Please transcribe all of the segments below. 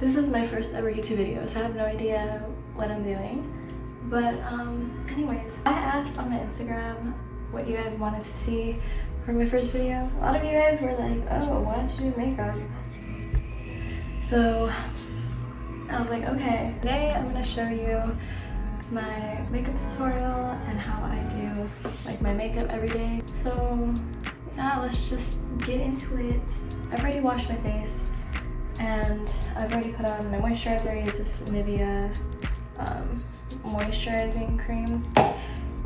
This is my first ever YouTube video, so I have no idea what I'm doing. But anyways, I asked on my Instagram what you guys wanted to see for my first video. A lot of you guys were like, oh, why don't you do makeup? So I was like, okay, today I'm gonna show you my makeup tutorial and how I do like my makeup every day. So yeah, let's just get into it. I've already washed my face and I've already put on my moisturizer. I use this Nivea moisturizing cream.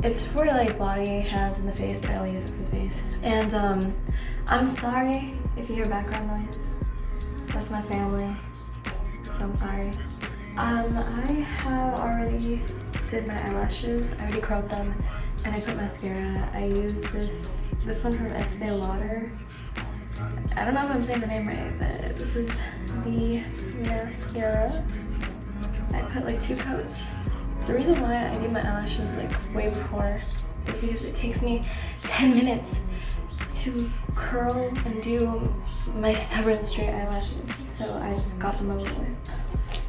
It's for like body, hands, and the face, but I only use it for the face. And I'm sorry if you hear background noise. That's my family, so I'm sorry. I have already did my eyelashes. I already curled them and I put mascara. I used this one from Estée Lauder. I don't know if I'm saying the name right, but this is the mascara. I put like 2 coats. The reason why I do my eyelashes like way before is because it takes me 10 minutes to curl and do my stubborn straight eyelashes. So I just got them over with.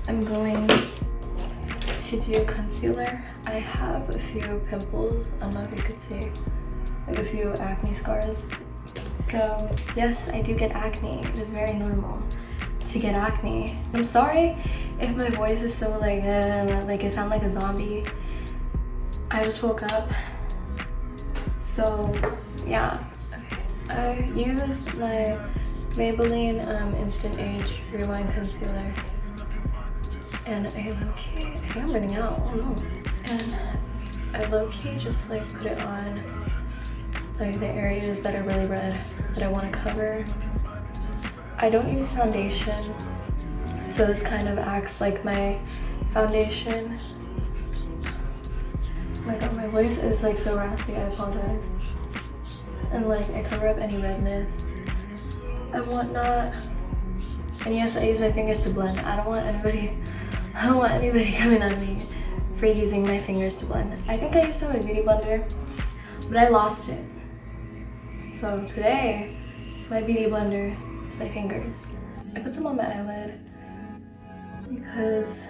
I'm going to do concealer. I have a few pimples. I don't know if you could see, like a few acne scars. So yes, I do get acne. It is very normal to get acne. I'm sorry if my voice is so like it sounds like a zombie. I just woke up. So yeah, I used my Maybelline Instant Age Rewind Concealer. And I low-key, I think I'm running out, oh no. And I low-key just like put it on like the areas that are really red that I want to cover. I don't use foundation, so this kind of acts like my foundation. Oh my god, my voice is like so raspy, I apologize. And like I cover up any redness and whatnot. And yes, I use my fingers to blend. I don't want anybody coming on me for using my fingers to blend. I think I used to have a beauty blender, but I lost it. So today, my beauty blender is my fingers. I put some on my eyelid because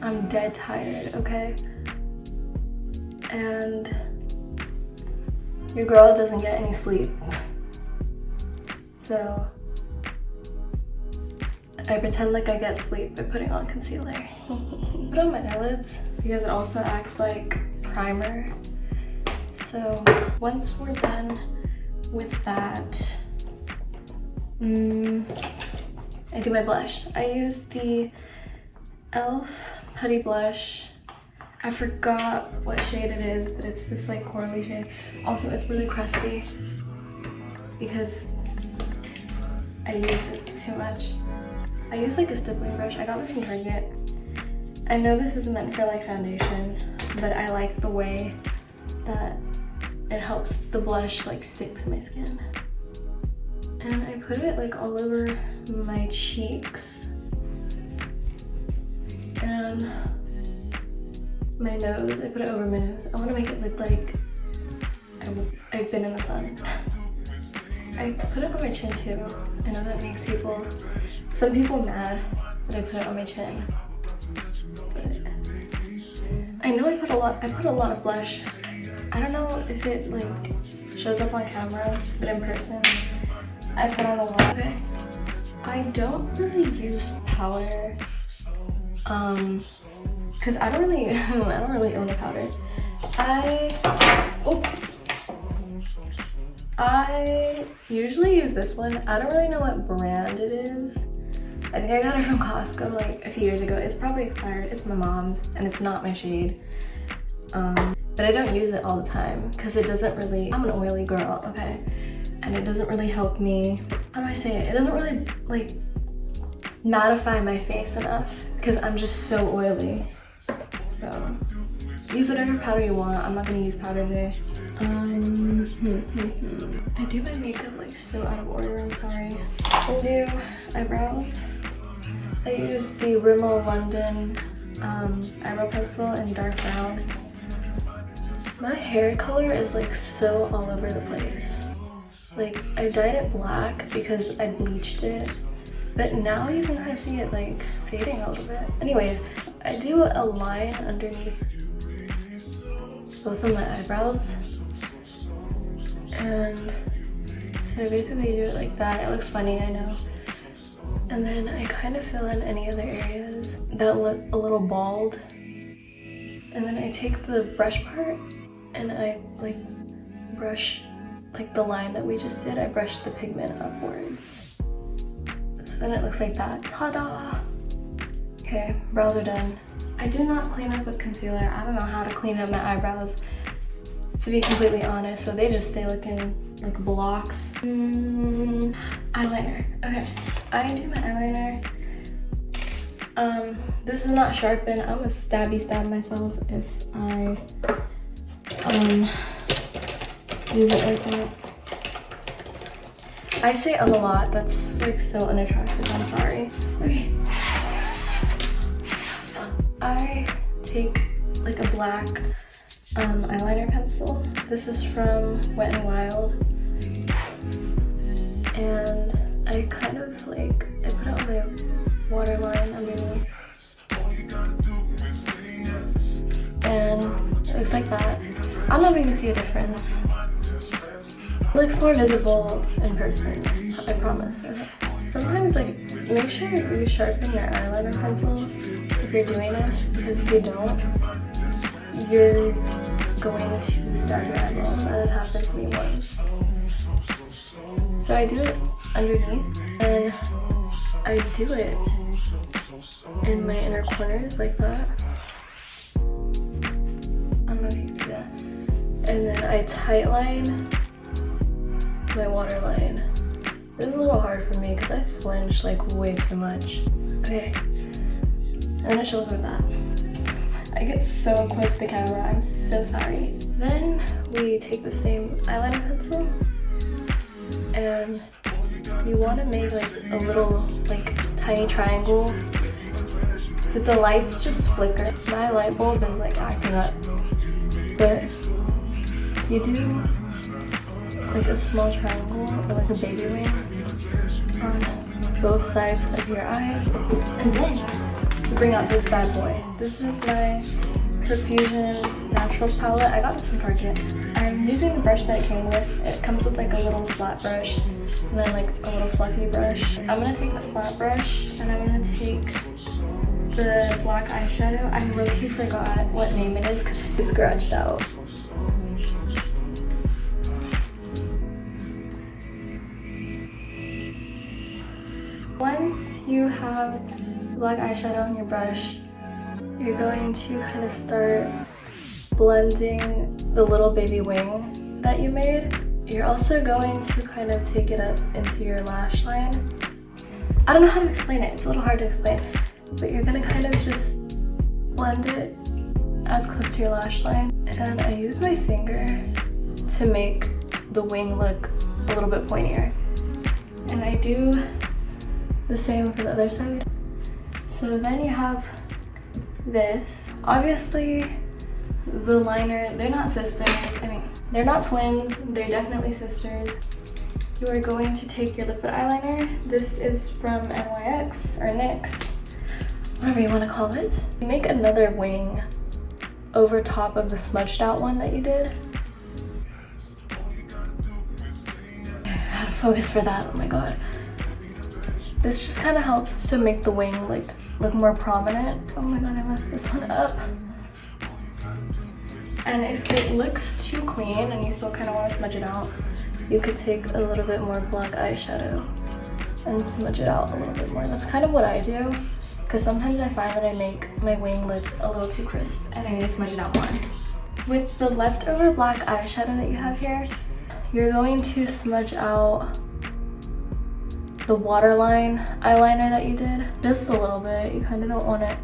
I'm dead tired, okay? And your girl doesn't get any sleep. So I pretend like I get sleep by putting on concealer. Put on my eyelids because it also acts like primer. So once we're done with that, I do my blush. I use the e.l.f. Putty blush. I forgot what shade it is, but it's this like corally shade. Also, it's really crusty because I use it too much. I use like a stippling brush. I got this from Target. I know this is meant for like foundation, but I like the way that it helps the blush like stick to my skin. And I put it like all over my cheeks and my nose. I put it over my nose. I want to make it look like I've been in the sun. I put it on my chin too. I know that makes some people mad that I put it on my chin. But I know I put a lot of blush. I don't know if it like shows up on camera, but in person, I put on a lot. Okay. I don't really use powder, cause I don't really own a powder. I usually use this one. I don't really know what brand it is. I think I got it from Costco like a few years ago. It's probably expired. It's my mom's and it's not my shade. But I don't use it all the time because it doesn't really, I'm an oily girl, okay? And it doesn't really help me, how do I say it? It doesn't really like mattify my face enough because I'm just so oily. So use whatever powder you want. I'm not gonna use powder today. I do my makeup like so out of order, I'm sorry. I do eyebrows. I use the Rimmel London eyebrow pencil in dark brown. My hair color is like so all over the place. Like I dyed it black because I bleached it But now you can kind of see it like fading a little bit. Anyways, I do a line underneath both of my eyebrows. And so basically you do it like that. It looks funny, I know. And then I kind of fill in any other areas that look a little bald. And then I take the brush part and I like brush like the line that we just did. I brush the pigment upwards. So then it looks like that. Ta-da! Okay, brows are done. I do not clean up with concealer. I don't know how to clean up my eyebrows, to be completely honest, so they just stay looking like blocks. Eyeliner. Okay, I do my eyeliner. This is not sharpened. I'm gonna stab myself if I use it like that. I say a lot. That's like so unattractive. I'm sorry. Okay. I take like a black eyeliner pencil. This is from Wet n Wild. And I kind of like, I put it on my waterline underneath. And it looks like that. I don't know if you can see a difference. It looks more visible in person, I promise. Okay. Sometimes like, make sure you sharpen your eyeliner pencil if you're doing this, because if you don't, you're going to stab your eyebrow. That has happened to me once. So I do it underneath, and I do it in my inner corners like that. I don't know if you can see that. And then I tightline my waterline. This is a little hard for me because I flinch like way too much. Okay, and then it should look like that. I get so close to the camera, I'm so sorry. Then we take the same eyeliner pencil and you want to make like a little like tiny triangle. Did the lights just flicker? My light bulb is like acting up, but you do like a small triangle or like a baby wing on both sides of your eyes, and then you bring out this bad boy. This is my Profusion Naturals palette. I got this from Target. I'm using the brush that it came with. It comes with like a little flat brush and then like a little fluffy brush. I'm gonna take the flat brush and I'm gonna take the black eyeshadow. I really forgot what name it is because it's scratched out. Once you have black eyeshadow on your brush, you're going to kind of start blending the little baby wing that you made. You're also going to kind of take it up into your lash line. I don't know how to explain it, it's a little hard to explain, but you're gonna kind of just blend it as close to your lash line. And I use my finger to make the wing look a little bit pointier. And I do the same for the other side. So then you have this. Obviously, the liner, they're not sisters. I mean, they're not twins. They're definitely sisters. You are going to take your liquid eyeliner. This is from NYX or NYX, whatever you want to call it. You make another wing over top of the smudged out one that you did. I had to focus for that, oh my god. This just kind of helps to make the wing like look more prominent. Oh my god, I messed this one up. And if it looks too clean and you still kind of want to smudge it out, you could take a little bit more black eyeshadow and smudge it out a little bit more. That's kind of what I do, because sometimes I find that I make my wing look a little too crisp and I need to smudge it out more. With the leftover black eyeshadow that you have here, you're going to smudge out the waterline eyeliner that you did just a little bit. You kind of don't want it,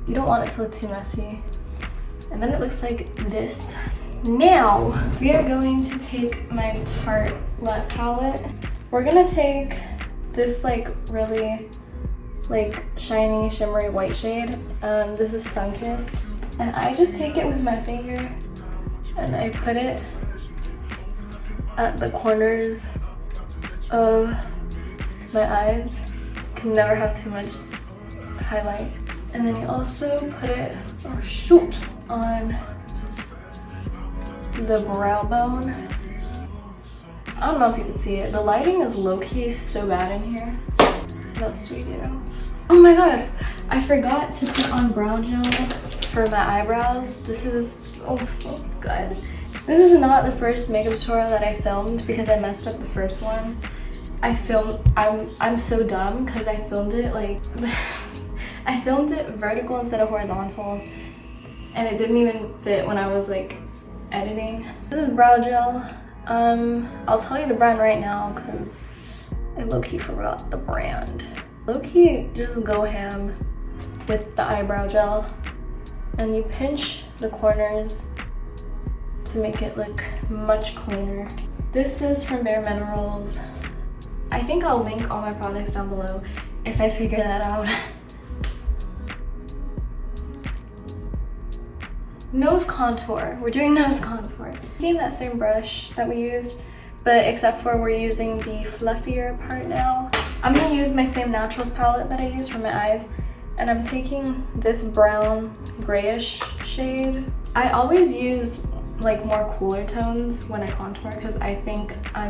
you don't want it to look too messy. And then it looks like this. Now we are going to take my Tartelette palette. We're gonna take this like really like shiny shimmery white shade. This is Sun-Kissed, and I just take it with my finger and I put it at the corners of my eyes. can never have too much highlight. And then you also put it, oh shoot, on the brow bone. I don't know if you can see it. The lighting is low-key so bad in here. What else do we do? Oh my god, I forgot to put on brow gel for my eyebrows. This is, oh god. This is not the first makeup tutorial that I filmed because I messed up the first one. I'm so dumb because I filmed it like, I filmed it vertical instead of horizontal, and it didn't even fit when I was like editing. This is brow gel. I'll tell you the brand right now because I low-key forgot the brand. Low-key, just go ham with the eyebrow gel, and you pinch the corners to make it look much cleaner. This is from bareMinerals. I think I'll link all my products down below if I figure that out. Nose contour. We're doing nose contour. Taking that same brush that we used, but except for we're using the fluffier part now. I'm gonna use my same Naturals palette that I used for my eyes, and I'm taking this brown grayish shade. I always use like more cooler tones when I contour because I think I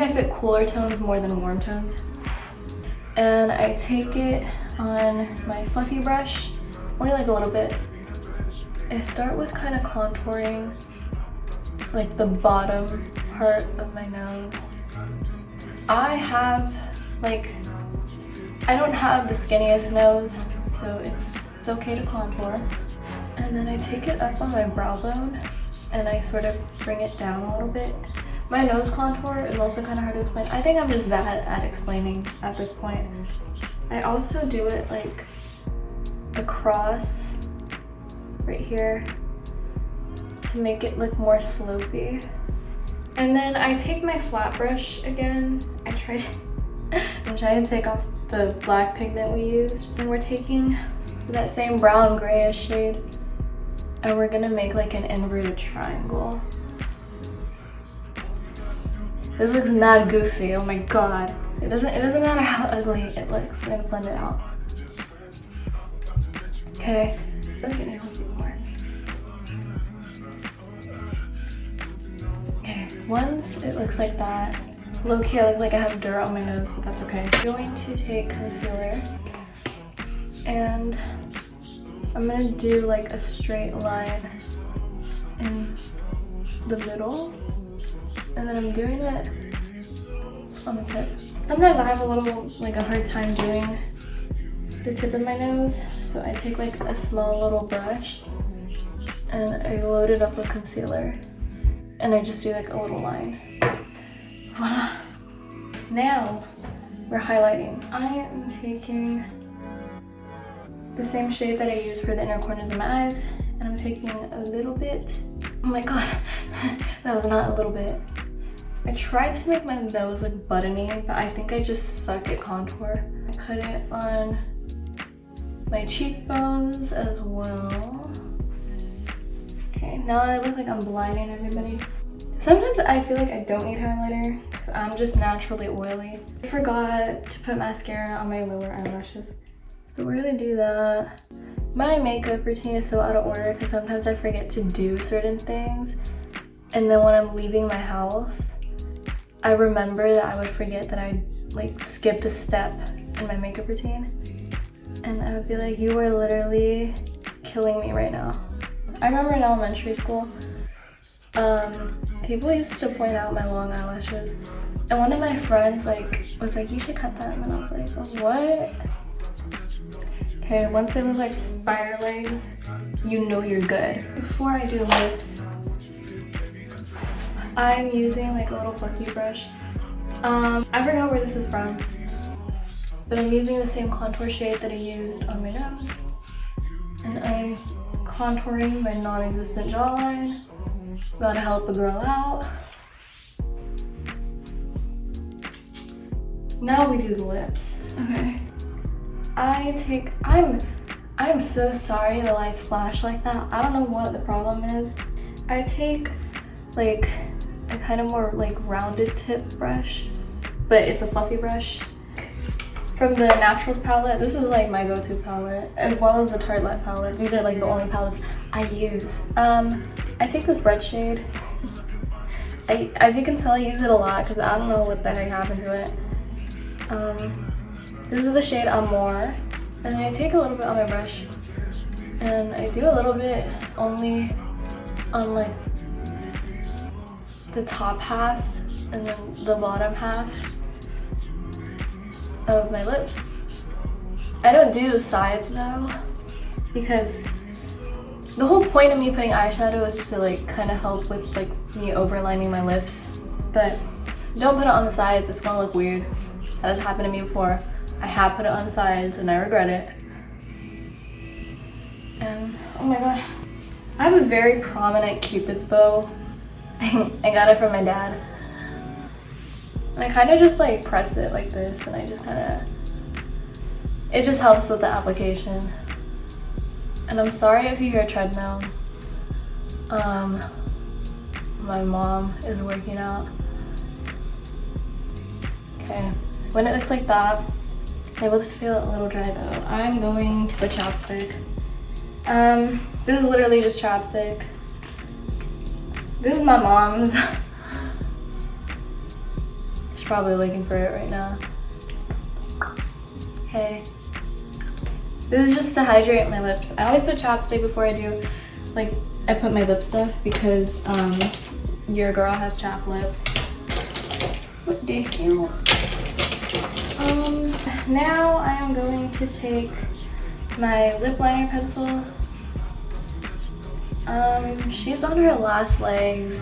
fit cooler tones more than warm tones. And I take it on my fluffy brush, only like a little bit. I start with kind of contouring like the bottom part of my nose. I don't have the skinniest nose, so it's okay to contour. And then I take it up on my brow bone and I sort of bring it down a little bit. My nose contour is also kind of hard to explain. I think I'm just bad at explaining at this point. I also do it like across right here to make it look more slopey. And then I take my flat brush again. I'm trying to take off the black pigment we used. And we're taking that same brown grayish shade and we're gonna make like an inverted triangle. This looks mad goofy, oh my god. It doesn't matter how ugly it looks, we're gonna blend it out. Okay. Okay, once it looks like that, low-key I look like I have dirt on my nose, but that's okay. I'm going to take concealer and I'm gonna do like a straight line in the middle, and then I'm doing it on the tip. Sometimes I have a hard time doing the tip of my nose, so I take like a small little brush and I load it up with concealer and I just do like a little line. Voila! Now we're highlighting. I am taking the same shade that I used for the inner corners of my eyes, and I'm taking a little bit. Oh my god, that was not a little bit. I tried to make my nose look buttony, but I think I just suck at contour. I put it on my cheekbones as well. Okay, now I look like I'm blinding everybody. Sometimes I feel like I don't need highlighter because I'm just naturally oily. I forgot to put mascara on my lower eyelashes, so we're gonna do that. My makeup routine is so out of order because sometimes I forget to do certain things, and then when I'm leaving my house, I remember that I would forget that I like skipped a step in my makeup routine, and I would be like, you are literally killing me right now. I remember in elementary school, people used to point out my long eyelashes, and one of my friends was like, you should cut that, and I was like, oh, what? Okay, once they look like spider legs, you know you're good. Before I do lips, I'm using like a little fluffy brush. I forgot where this is from, but I'm using the same contour shade that I used on my nose, and I'm contouring my non-existent jawline. Gotta help a girl out. Now we do the lips. Okay. I'm so sorry the lights flash like that. I don't know what the problem is. I take like a kind of more like rounded tip brush, but it's a fluffy brush. from the Naturals palette. This is like my go-to palette, as well as the Tartelette palette. These are like the only palettes I use. I take this red shade. As you can tell, I use it a lot because I don't know what the heck happened to it. This is the shade Amour. And then I take a little bit on my brush. And I do a little bit only on like the top half and then the bottom half of my lips. I don't do the sides though, because the whole point of me putting eyeshadow is to like kind of help with like me overlining my lips. But don't put it on the sides, it's gonna look weird. That has happened to me before. I have put it on the sides and I regret it. And oh my god, I have a very prominent Cupid's bow. I got it from my dad. And I kind of just like press it like this, and I just kind of, it just helps with the application. And I'm sorry if you hear a treadmill. My mom is working out. Okay, when it looks like that, my lips feel a little dry though. I'm going to the ChapStick. This is literally just ChapStick. This is my mom's. She's probably looking for it right now. Okay. This is just to hydrate my lips. I always put ChapStick before I do, like, I put my lip stuff because your girl has chapped lips. What the hell? Now I am going to take my lip liner pencil. She's on her last legs.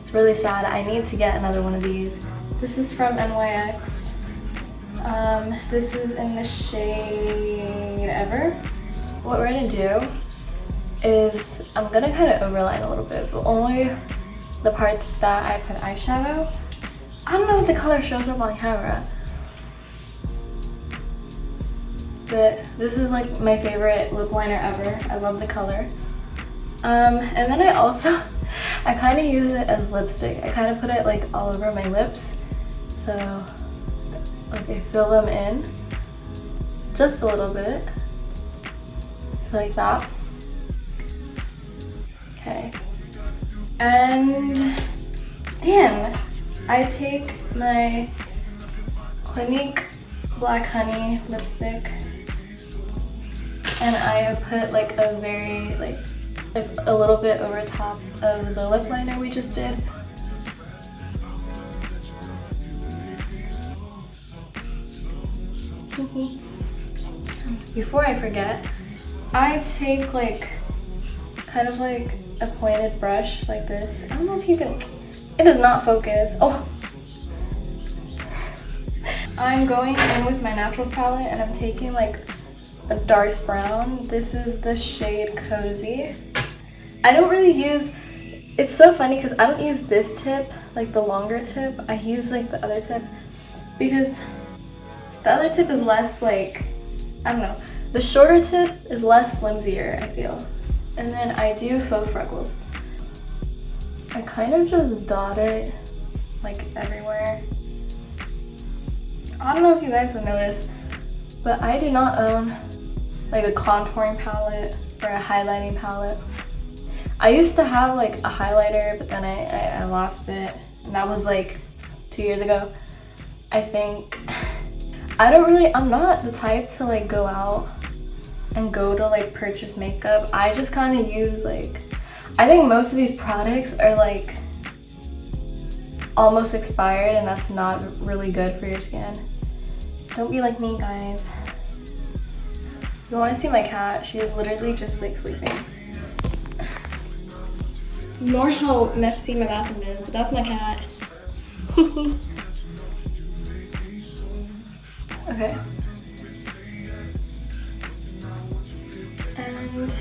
It's really sad. I need to get another one of these. This is from NYX. This is in the shade Ever. What we're gonna do is I'm gonna kind of overline a little bit, but only the parts that I put eyeshadow. I don't know if the color shows up on camera, but this is like my favorite lip liner ever. I love the color. And then I kind of use it as lipstick. I kind of put it like all over my lips. So like I fill them in just a little bit. So like that. Okay. And then I take my Clinique Black Honey lipstick and I put like a very like a little bit over top of the lip liner we just did. Before I forget, I take like kind of like a pointed brush like this. I don't know if you can, it does not focus. Oh, I'm going in with my Naturals palette and I'm taking like a dark brown. This is the shade Cozy. I don't really use, it's so funny because I don't use this tip, like the longer tip. I use like the other tip because the other tip is less like, I don't know. The shorter tip is less flimsier, I feel. And then I do faux freckles. I kind of just dot it like everywhere. I don't know if you guys have noticed, but I do not own like a contouring palette or a highlighting palette. I used to have like a highlighter, but then I lost it. And that was like 2 years ago, I think. I'm not the type to like go out and go to like purchase makeup. I just kind of use like, I think most of these products are like almost expired and that's not really good for your skin. Don't be like me, guys. You want to see my cat? She is literally just like sleeping. Ignore how messy my bathroom is, but that's my cat. Okay. And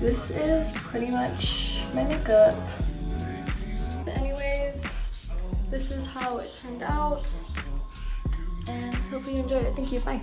this is pretty much my makeup. But anyways, this is how it turned out. And hopefully you enjoyed it. Thank you, bye.